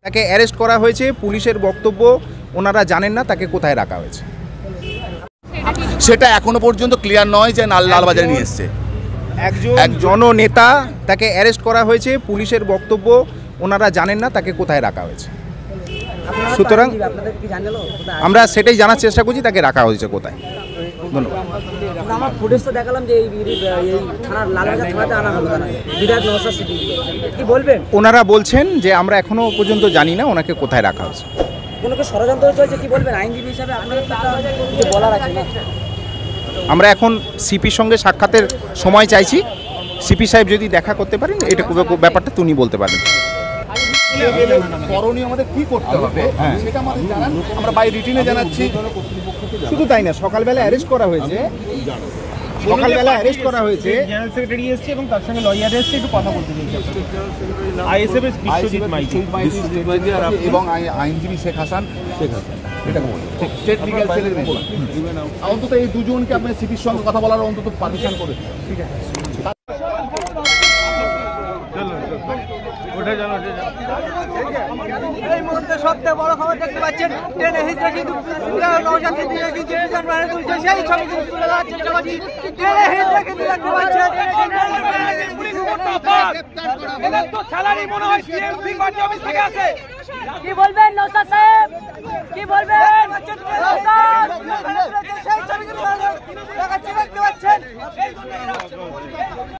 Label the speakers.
Speaker 1: তাকে অ্যারেস্ট করা হয়েছে। পুলিশের বক্তব্য ওনারা জানেন না তাকে কোথায় রাখা হয়েছে,
Speaker 2: সেটা এখনো পর্যন্ত ক্লিয়ার নয় যে লালবাজারে নিয়ে এসছে।
Speaker 1: একজন জননেতা, তাকে অ্যারেস্ট করা হয়েছে। পুলিশের বক্তব্য ওনারা জানেন না তাকে কোথায় রাখা হয়েছে। সুতরাং আমরা সেটাই জানার চেষ্টা করছি তাকে রাখা হয়েছে কোথায়। ধন্যবাদ।
Speaker 3: আমার ফুটেজ তো দেখালাম যে এই থানার লালবাজার থানাতে আনা হলো বিধায়ক নওশাদ সিদ্দিকী, কি বলবেন?
Speaker 1: ওনারা বলছেন যে আমরা এখনো পর্যন্ত জানি না ওনাকে কোথায় রাখা হয়েছে।
Speaker 3: কোনো কি ষড়যন্ত্র চলছে, কি বলবেন? আইনজীবী হিসাবে আপনাদের কিছু বলার আছে না?
Speaker 1: আমরা এখন সিপির সঙ্গে সাক্ষাতের সময় চাইছি। সিপি সাহেব যদি দেখা করতে পারেন এটা ব্যাপারটা তিনি বলতে পারেন।
Speaker 2: করণীয় আমাদের কি করতে হবে সেটা আমাদের জানান, আমরা বাই রিটিনে জানাচ্ছি।
Speaker 1: শুধু তাই না, সকালবেলা অ্যারেস্ট করা হয়েছে। সকালবেলা অ্যারেস্ট করা হয়েছে।
Speaker 4: জেনারেল সেক্রেটারি এসেছে এবং তার সঙ্গে লয়ার এসেছে, একটু কথা বলতে চাইছি। আইএসএফ এর বিশ্বজিৎ মাইতি
Speaker 2: এবং আইনজীবী শেখ হাসান। এটা স্টেট লিগ্যাল সেলের অন্তত এই দুজনকে আপনি সিপির সঙ্গে কথা বলার অন্তত পারমিশন করে। ঠিক আছে,
Speaker 3: এই মুহূর্তে সবচেয়ে বড় খবর দেখতে পাচ্ছেন, ট্রেনে হিসেবে কিন্তু নওশাদ সিদ্দিকী কিন্তু মিজান ভাই তুলছে, সেই ছবি কিন্তু তুলে দেওয়ার চেষ্টা করছি। ট্রেনে হিসেবে কিন্তু দেখতে পাচ্ছেন কি বলবেন নওশাদ সাহেব, কি বলবেন? সেই ছবি কিন্তু দেখতে পাচ্ছেন।